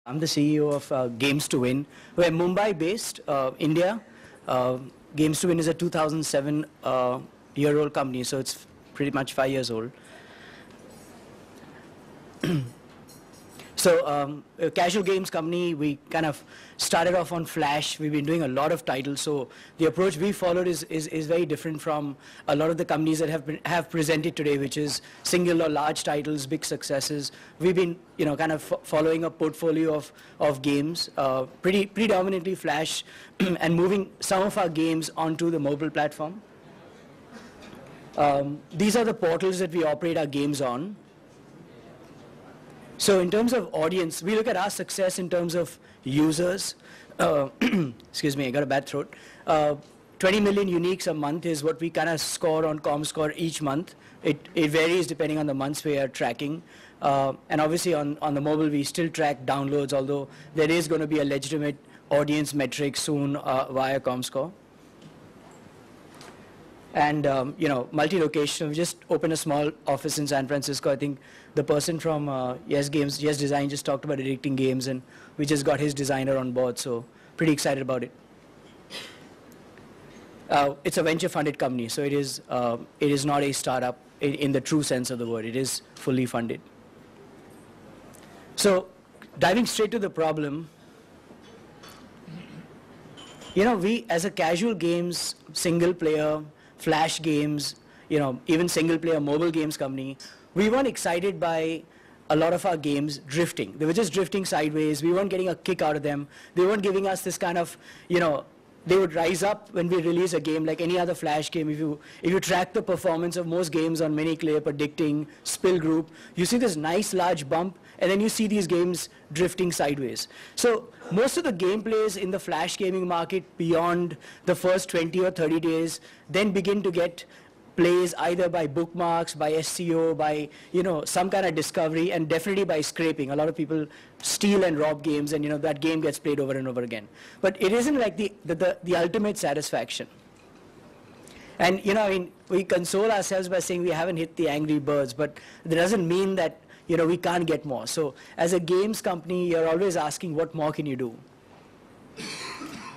I'm the CEO of Games to Win. We're Mumbai-based, India. Games to Win is a 2007 year-old company, so it's pretty much 5 years old. So a casual games company, we kind of started off on Flash. We've been doing a lot of titles, so the approach we followed is very different from a lot of the companies that have presented today, which is single or large titles, big successes. We've been kind of following a portfolio of games, predominantly Flash, and moving some of our games onto the mobile platform. These are the portals that we operate our games on. So in terms of audience, we look at our success in terms of users. Excuse me, I got a bad throat. 20 million uniques a month is what we kind of score on ComScore each month. It varies depending on the months we are tracking. And obviously on the mobile, we still track downloads, although there is going to be a legitimate audience metric soon via ComScore. And multi-location. We just opened a small office in San Francisco. I think the person from Yes Design just talked about editing games, and we just got his designer on board. So pretty excited about it. It's a venture-funded company, so it is not a startup in the true sense of the word. It is fully funded. So diving straight to the problem. We as a casual games, single player, Flash games, even single-player mobile games company, we weren't excited by a lot of our games drifting. They were just drifting sideways. We weren't getting a kick out of them. They weren't giving us this kind of, they would rise up when we release a game like any other Flash game. If you track the performance of most games on Miniclip, Addicting, Spill Group, you see this nice large bump, and then you see these games drifting sideways. So most of the gameplays in the Flash gaming market beyond the first 20 or 30 days then begin to get plays either by bookmarks, by SEO, by some kind of discovery, and definitely by scraping. A lot of people steal and rob games, and that game gets played over and over again. But it isn't like the ultimate satisfaction. And we console ourselves by saying we haven't hit the Angry Birds, but that doesn't mean that we can't get more. So as a games company, you're always asking, what more can you do?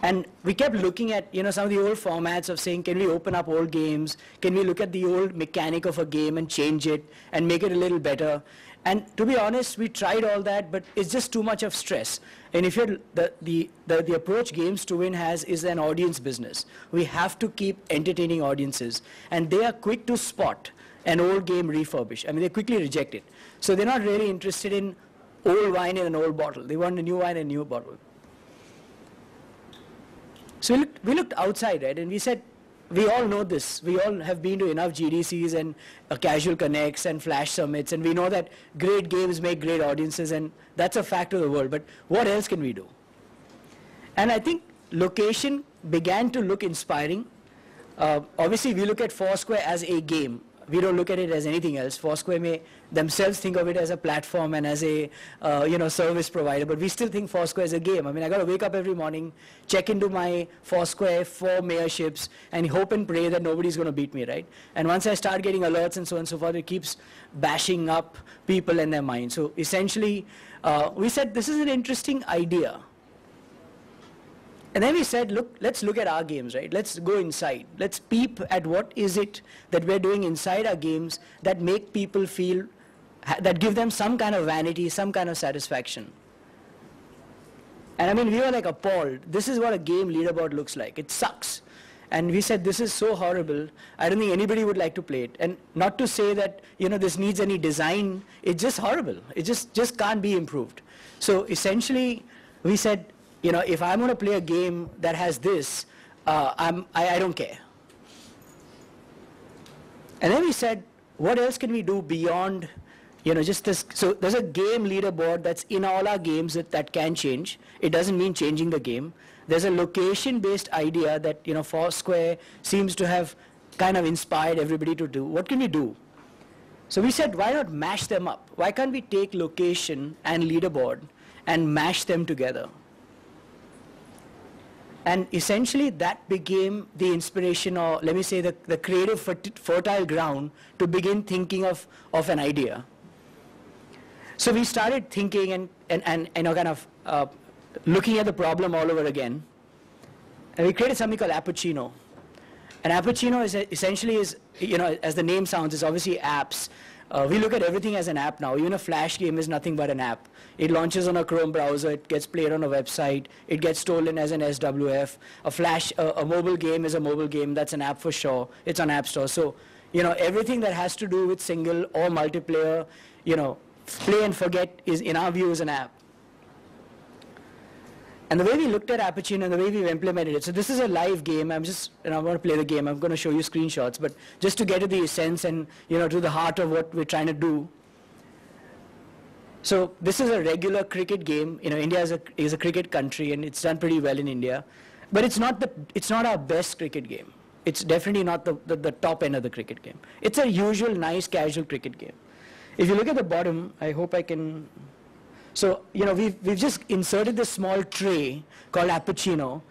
And we kept looking at some of the old formats of saying, can we open up old games? Can we look at the old mechanic of a game and change it and make it a little better? And to be honest, we tried all that, but it's just too much of stress. And if you're the approach Games to Win has is an audience business. We have to keep entertaining audiences, and they are quick to spot an old game refurbished. I mean, they quickly reject it. So they're not really interested in old wine in an old bottle. They want a new wine in a new bottle. So we looked outside, right, and we said, we all know this. We all have been to enough GDCs and casual connects and Flash summits, and we know that great games make great audiences, and that's a fact of the world. But what else can we do? And I think location began to look inspiring. Obviously, we look at Foursquare as a game. We don't look at it as anything else. Foursquare may themselves think of it as a platform and as a service provider, but we still think Foursquare is a game. I mean, I got to wake up every morning, check into my Foursquare 4 mayorships, and hope and pray that nobody's going to beat me, right? And once I start getting alerts and so on and so forth, it keeps bashing up people in their minds. So essentially, we said this is an interesting idea. And then we said, look, let's look at our games, right? Let's go inside. Let's peep at what is it that we're doing inside our games that make people feel, that give them some kind of vanity, some kind of satisfaction. And I mean, we were like appalled. This is what a game leaderboard looks like. It sucks. And we said, this is so horrible. I don't think anybody would like to play it. And not to say that, this needs any design. It's just horrible. It just can't be improved. So essentially, we said, if I'm going to play a game that has this, I don't care. And then we said, what else can we do beyond, just this? So there's a game leaderboard that's in all our games that can change. It doesn't mean changing the game. There's a location-based idea that, Foursquare seems to have kind of inspired everybody to do. What can we do? So we said, why not mash them up? Why can't we take location and leaderboard and mash them together? And essentially, that became the inspiration, or let me say the creative fertile ground to begin thinking of an idea. So we started thinking and kind of looking at the problem all over again. And we created something called appucino. And appucino is essentially as the name sounds, is obviously apps. We look at everything as an app now. Even a Flash game is nothing but an app. It launches on a Chrome browser, it gets played on a website, it gets stolen as an SWF. A mobile game is a mobile game, that's an app for sure. It's on App Store. So, everything that has to do with single or multiplayer, play and forget is, in our view, is an app. And the way we looked at Appucino and the way we've implemented it, so this is a live game. I'm going to play the game. I'm going to show you screenshots, but just to get to the essence and, to the heart of what we're trying to do. So this is a regular cricket game. India is a cricket country, and it's done pretty well in India. But it's not our best cricket game. It's definitely not the top end of the cricket game. It's a usual, nice, casual cricket game. If you look at the bottom, I hope I can... So, we've just inserted this small tray called Appucino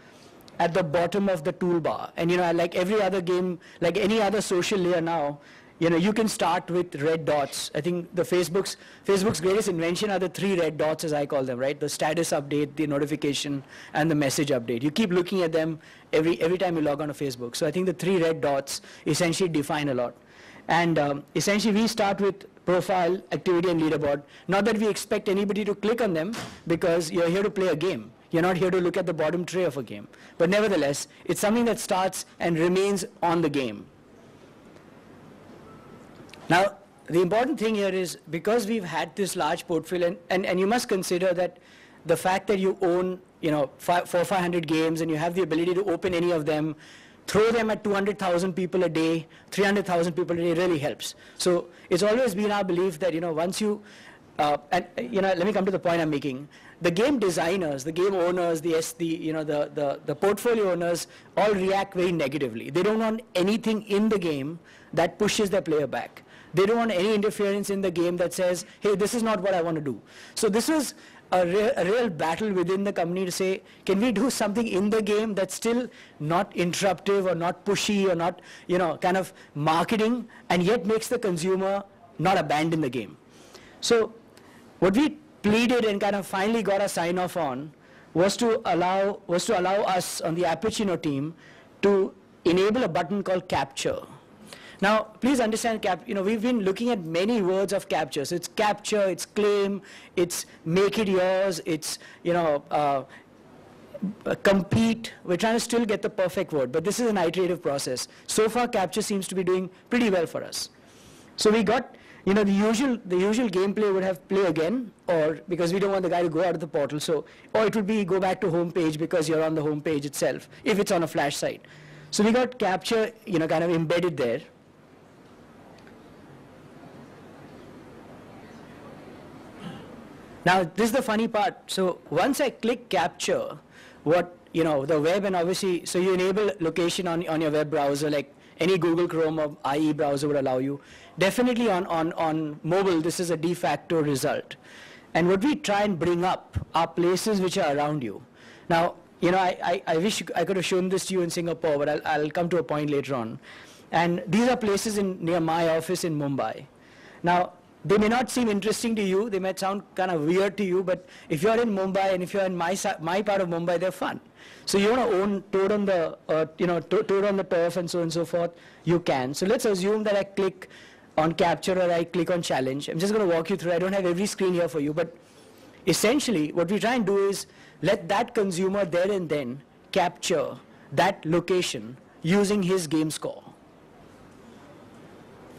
at the bottom of the toolbar. And, like every other game, like any other social layer now, you can start with red dots. I think Facebook's greatest invention are the 3 red dots, as I call them, right? The status update, the notification, and the message update. You keep looking at them every time you log on to Facebook. So I think the 3 red dots essentially define a lot. And essentially, we start with profile, activity, and leaderboard. Not that we expect anybody to click on them, because you're here to play a game. You're not here to look at the bottom tray of a game. But nevertheless, it's something that starts and remains on the game. Now, the important thing here is, because we've had this large portfolio, and you must consider that the fact that you own 400 or 500 games, and you have the ability to open any of them, throw them at 200,000 people a day, 300,000 people a day, really helps. So it's always been our belief that, once you, let me come to the point I'm making. The game designers, the game owners, the portfolio owners all react very negatively. They don't want anything in the game that pushes their player back. They don't want any interference in the game that says, hey, this is not what I want to do. So this was a real battle within the company to say, can we do something in the game that's still not interruptive or not pushy or not, kind of marketing, and yet makes the consumer not abandon the game. So what we pleaded and kind of finally got a sign off on was to allow us on the Appucino team to enable a button called capture. Now, please understand, we've been looking at many words of capture. So it's capture, it's claim, it's make it yours, it's, compete. We're trying to still get the perfect word, but this is an iterative process. So far, capture seems to be doing pretty well for us. So we got, the usual gameplay would have play again, or because we don't want the guy to go out of the portal, or it would be go back to home page because you're on the home page itself, if it's on a Flash site. So we got capture, kind of embedded there. Now, this is the funny part. So once I click capture, the web, and obviously, so you enable location on your web browser, like any Google Chrome or IE browser would allow you. Definitely on mobile, this is a de facto result. And what we try and bring up are places which are around you. Now, I wish I could have shown this to you in Singapore, but I'll come to a point later on. And these are places near my office in Mumbai. Now, they may not seem interesting to you, they might sound kind of weird to you, but if you're in Mumbai and if you're in my part of Mumbai, they're fun. So you want to own toad on the turf and so on and so forth, you can. So let's assume that I click on capture or I click on challenge. I'm just going to walk you through. I don't have every screen here for you, but essentially what we try and do is let that consumer there and then capture that location using his game score.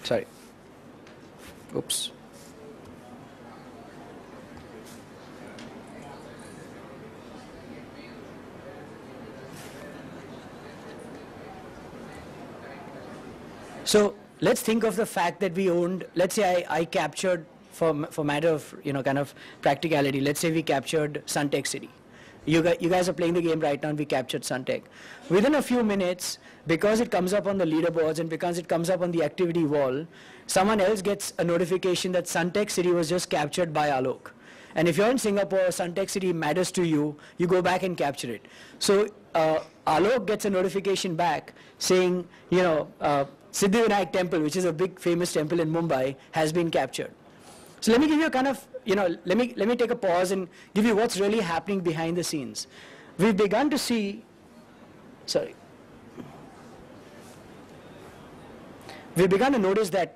Sorry. Oops. So let's think of the fact that we owned, let's say I captured, for matter of, kind of practicality, let's say we captured Suntec City. You guys are playing the game right now and we captured Suntec. Within a few minutes, because it comes up on the leaderboards and because it comes up on the activity wall, someone else gets a notification that Suntec City was just captured by Alok. And if you're in Singapore, Suntec City matters to you, you go back and capture it. So Alok gets a notification back saying, Siddhivinayak temple, which is a big famous temple in Mumbai, has been captured. So let me give you a kind of, let me take a pause and give you what's really happening behind the scenes. We've begun to see, we've begun to notice that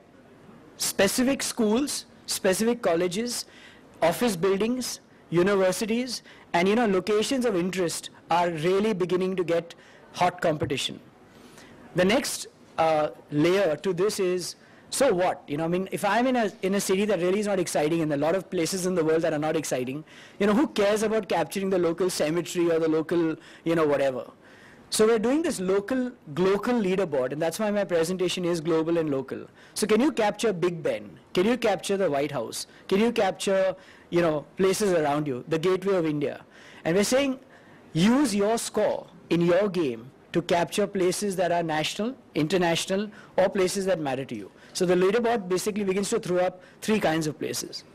specific schools, specific colleges, office buildings, universities, and locations of interest are really beginning to get hot competition. The next layer to this is, so what? I mean, if I'm in a city that really is not exciting, and a lot of places in the world that are not exciting, who cares about capturing the local cemetery or the local, whatever? So we're doing this Glocal leaderboard, and that's why my presentation is global and local. So can you capture Big Ben? Can you capture the White House? Can you capture, places around you, the Gateway of India? And we're saying, use your score in your game to capture places that are national, international, or places that matter to you. So the leaderboard basically begins to throw up 3 kinds of places.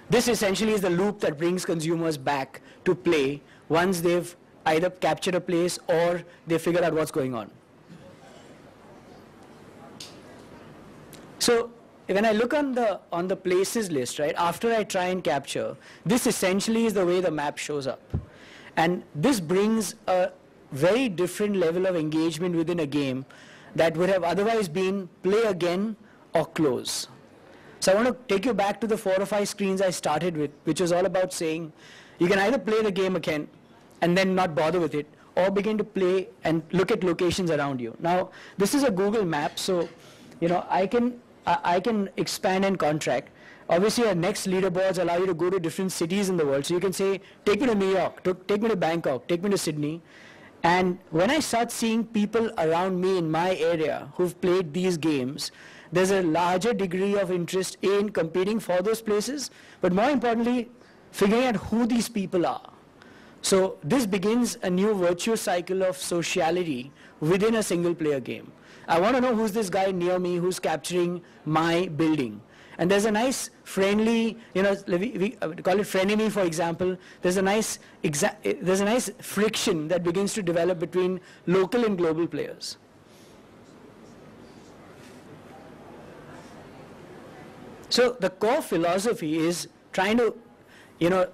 This essentially is the loop that brings consumers back to play once they've either captured a place or they figure out what's going on. So when I look on the places list, right, after I try and capture, this essentially is the way the map shows up. And this brings a very different level of engagement within a game that would have otherwise been play again or close. So I want to take you back to the 4 or 5 screens I started with, which was all about saying you can either play the game again and then not bother with it, or begin to play and look at locations around you. Now, this is a Google map, so I can expand and contract. Obviously, our next leaderboards allow you to go to different cities in the world. So you can say, take me to New York, take me to Bangkok, take me to Sydney. And when I start seeing people around me in my area who've played these games, there's a larger degree of interest in competing for those places, but more importantly, figuring out who these people are. So this begins a new virtuous cycle of sociality within a single player game. I want to know who's this guy near me who's capturing my building. And there's a nice friendly, we call it frenemy, for example. There's a nice friction that begins to develop between local and global players. So the core philosophy is trying to,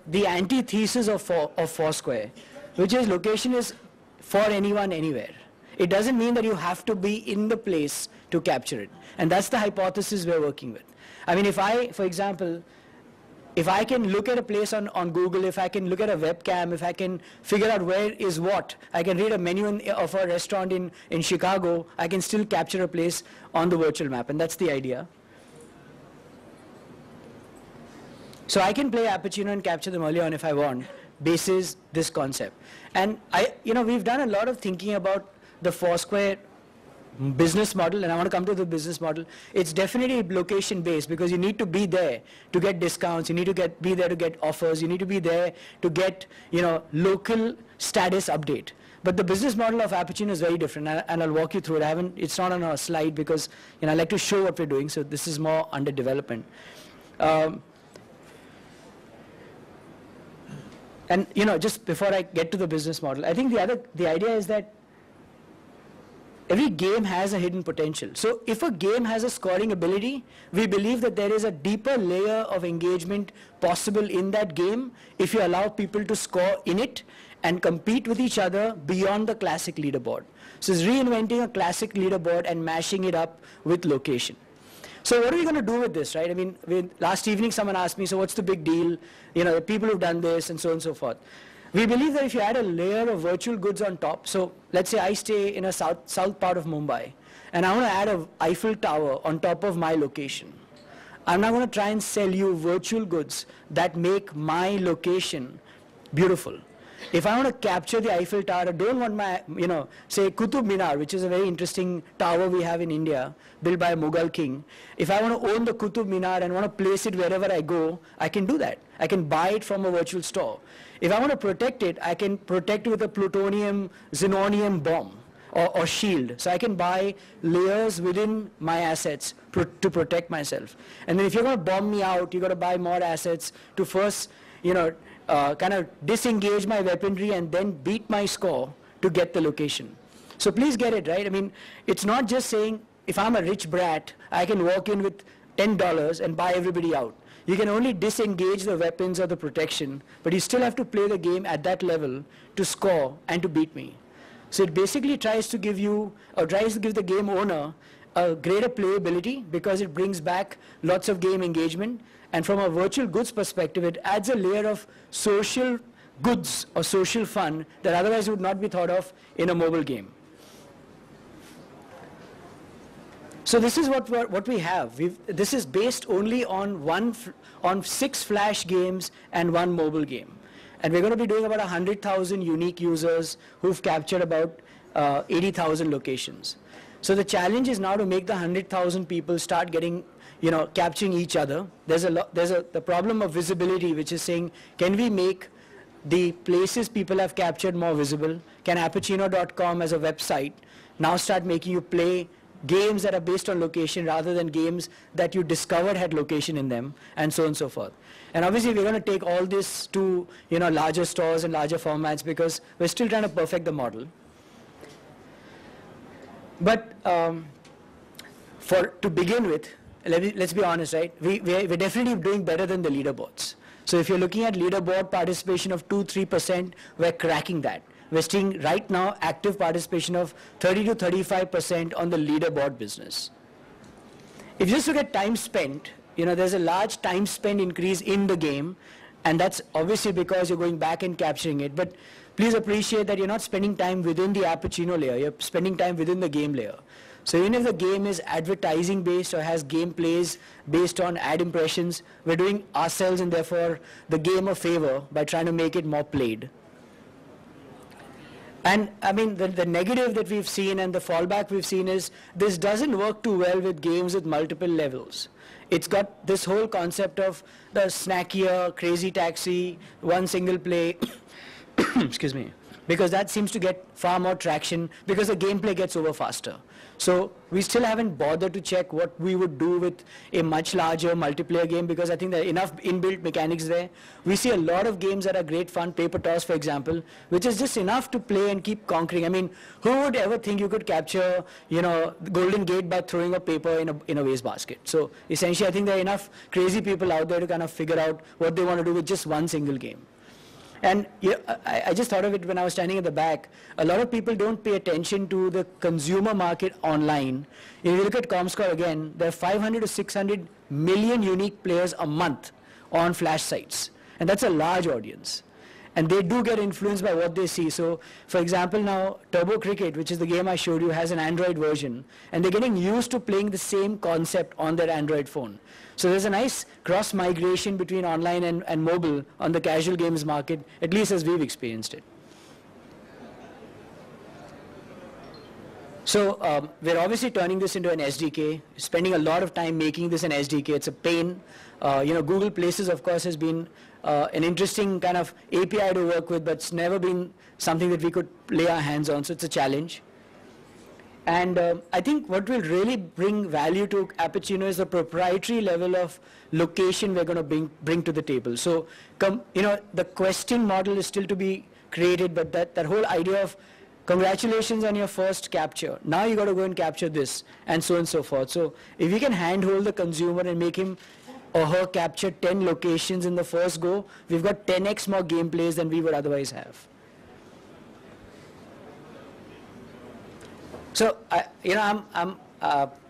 the antithesis of Foursquare, which is location is for anyone, anywhere. It doesn't mean that you have to be in the place to capture it. And that's the hypothesis we're working with. I mean, for example, if I can look at a place on Google, if I can look at a webcam, if I can figure out where is what, I can read a menu of a restaurant in Chicago, I can still capture a place on the virtual map, and that's the idea. So I can play Appucino and capture them early on if I want, basis this concept. And we've done a lot of thinking about the Foursquare business model, and I want to come to the business model. It's definitely location based because you need to be there to get discounts, you need to be there to get offers, you need to be there to get local status update. But the business model of Appucino is very different, and I'll walk you through it. It's not on our slide because I like to show what we're doing, so this is more under development. And just before I get to the business model, I think the idea is that every game has a hidden potential. So if a game has a scoring ability, we believe that there is a deeper layer of engagement possible in that game if you allow people to score in it and compete with each other beyond the classic leaderboard. So it's reinventing a classic leaderboard and mashing it up with location. So what are we going to do with this, right? I mean, last evening someone asked me, so what's the big deal? The people who've done this and so on and so forth. We believe that if you add a layer of virtual goods on top, so let's say I stay in a south part of Mumbai, and I want to add an Eiffel Tower on top of my location. I'm now going to try and sell you virtual goods that make my location beautiful. If I want to capture the Eiffel Tower, I don't want my, say Qutub Minar, which is a very interesting tower we have in India, built by a Mughal king. If I want to own the Qutub Minar and want to place it wherever I go, I can do that. I can buy it from a virtual store. If I want to protect it, I can protect it with a plutonium, xenonium bomb or shield. So I can buy layers within my assets to protect myself. And then if you're going to bomb me out, you've got to buy more assets to first, kind of disengage my weaponry and then beat my score to get the location. So please get it, right? I mean, it's not just saying, if I'm a rich brat, I can walk in with $10 and buy everybody out. you can only disengage the weapons or the protection, but you still have to play the game at that level to score and to beat me. So it basically tries to give you, or tries to give the game owner a greater playability because it brings back lots of game engagement. And from a virtual goods perspective, it adds a layer of social goods or social fun that otherwise would not be thought of in a mobile game. So this is what we have. This is based only on 6 flash games and 1 mobile game. And we're going to be doing about 100,000 unique users who've captured about 80,000 locations. So the challenge is now to make the 100,000 people start getting, capturing each other. There's the problem of visibility, which is saying, can we make the places people have captured more visible? Can appucino.com as a website now start making you play games that are based on location rather than games that you discovered had location in them, and so on and so forth. And obviously we're going to take all this to larger stores and larger formats because we're still trying to perfect the model. But to begin with, let's be honest, right? We're definitely doing better than the leaderboards. So if you're looking at leaderboard participation of 2-3%, we're cracking that. We're seeing right now active participation of 30 to 35% on the leaderboard business. If you just look at time spent, there's a large time spent increase in the game, and that's obviously because you're going back and capturing it. But please appreciate that you're not spending time within the appucino layer, you're spending time within the game layer. So even if the game is advertising based or has gameplays based on ad impressions, we're doing ourselves and therefore the game a favor by trying to make it more played. And I mean, the negative that we've seen and the fallback we've seen is this doesn't work too well with games with multiple levels. It's got this whole concept of the snackier, crazy taxi, one single play, excuse me, because that seems to get far more traction because the gameplay gets over faster. So we still haven't bothered to check what we would do with a much larger multiplayer game because I think there are enough inbuilt mechanics there. We see a lot of games that are great fun, paper toss for example, which is just enough to play and keep conquering. I mean, who would ever think you could capture, the Golden Gate by throwing a paper in a wastebasket? So essentially I think there are enough crazy people out there to kind of figure out what they want to do with just one single game. And I just thought of it when I was standing at the back. A lot of people don't pay attention to the consumer market online. If you look at ComScore again, there are 500 to 600 million unique players a month on flash sites. And that's a large audience. And they do get influenced by what they see. So, for example, now Turbo Cricket, which is the game I showed you, has an Android version. And they're getting used to playing the same concept on their Android phone. So there's a nice cross-migration between online and mobile on the casual games market, at least as we've experienced it. So we're obviously turning this into an SDK, spending a lot of time making this an SDK. It's a pain. Google Places, of course, has been an interesting kind of API to work with, but it's never been something that we could lay our hands on, so it's a challenge. And I think what will really bring value to appucino is the proprietary level of location we're going to bring to the table. So, the question model is still to be created, but that whole idea of congratulations on your first capture, now you got to go and capture this, and so on and so forth. So if we can handhold the consumer and make him or her capture 10 locations in the first go, we've got 10x more gameplays than we would otherwise have. So, I'm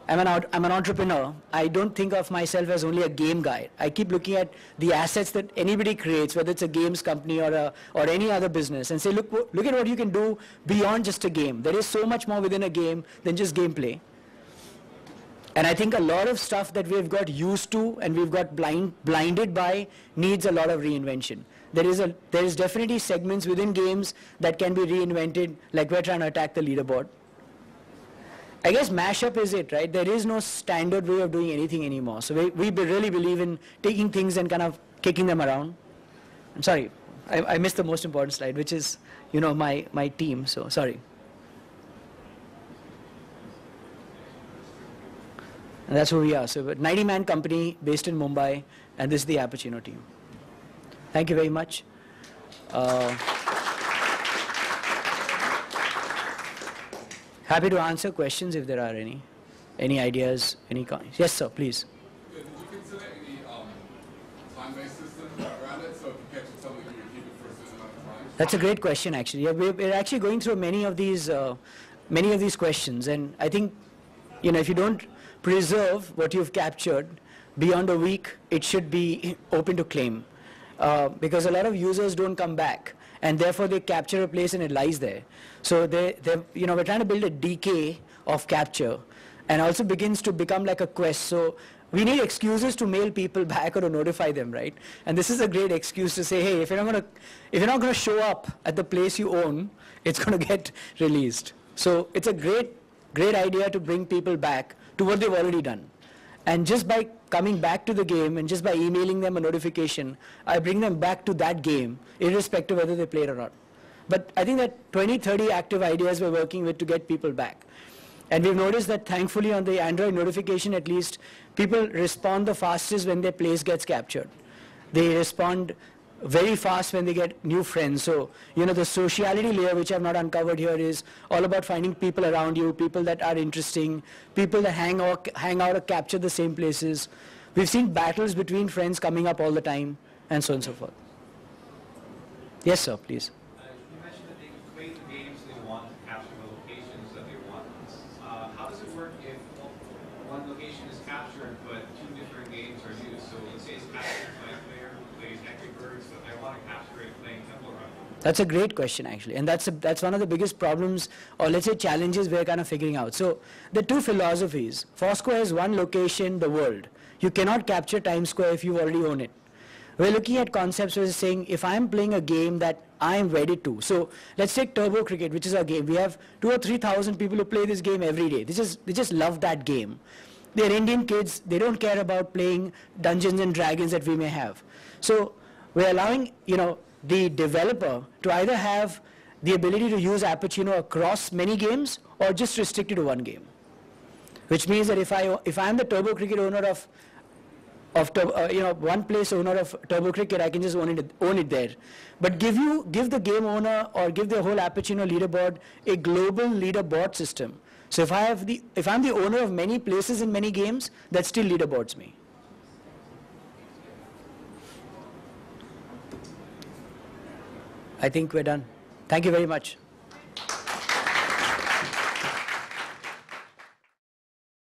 an entrepreneur. I don't think of myself as only a game guy. I keep looking at the assets that anybody creates, whether it's a games company or any other business, and say, look at what you can do beyond just a game. There is so much more within a game than just gameplay. And I think a lot of stuff that we've got used to and we've got blinded by needs a lot of reinvention. There is definitely segments within games that can be reinvented, like we're trying to attack the leaderboard. I guess mashup is it, right? There is no standard way of doing anything anymore. So we really believe in taking things and kind of kicking them around. I'm sorry, I missed the most important slide, which is, my team, so sorry. And that's who we are. So, 90-man company based in Mumbai, and this is the appucino team. Thank you very much. Happy to answer questions if there are any ideas, any comments. Yes, sir, please. Did you consider any That's a great question, actually. Yeah, we're actually going through many of these questions, and I think, if you don't preserve what you've captured beyond a week, it should be open to claim, because a lot of users don't come back, and therefore they capture a place and it lies there. So we're trying to build a decay of capture, and also begins to become like a quest. So we need excuses to mail people back or to notify them, right? And this is a great excuse to say, hey, if you're not going to show up at the place you own, it's going to get released. So it's a great idea to bring people back to what they've already done. And just by coming back to the game and just by emailing them a notification, I bring them back to that game, irrespective of whether they played or not. But I think that 20, 30 active ideas we're working with to get people back. And we've noticed that thankfully on the Android notification at least, people respond the fastest when their place gets captured. They respond very fast when they get new friends. So, the sociality layer, which I've not uncovered here, is all about finding people around you, people that are interesting, people that hang out or capture the same places. We've seen battles between friends coming up all the time, and so on and so forth. Yes, sir, please. You mentioned that they create the games they want to capture the locations that they want. How does it work if one location is captured but two different games are used? So let's say it's captured by a player who plays Angry Birds, but I want to capture it playing Temple Run. That's a great question, actually, and that's one of the biggest problems, or let's say challenges, we're kind of figuring out. So the two philosophies. Foursquare has one location, the world. You cannot capture Times Square if you already own it. We're looking at concepts where we're saying, if I'm playing a game that I'm wedded to, so let's take Turbo Cricket, which is our game. We have 2,000 or 3,000 people who play this game every day. They just love that game. They're Indian kids. They don't care about playing Dungeons and Dragons that we may have. So we're allowing, the developer to either have the ability to use Appucino across many games or just restrict it to one game. Which means that if I'm the Turbo Cricket owner of one place owner of Turbo Cricket, I can just own it there. But give the game owner or give the whole Appucino leaderboard a global leaderboard system. So if I'm the owner of many places in many games, that still leaderboards me. I think we're done. Thank you very much.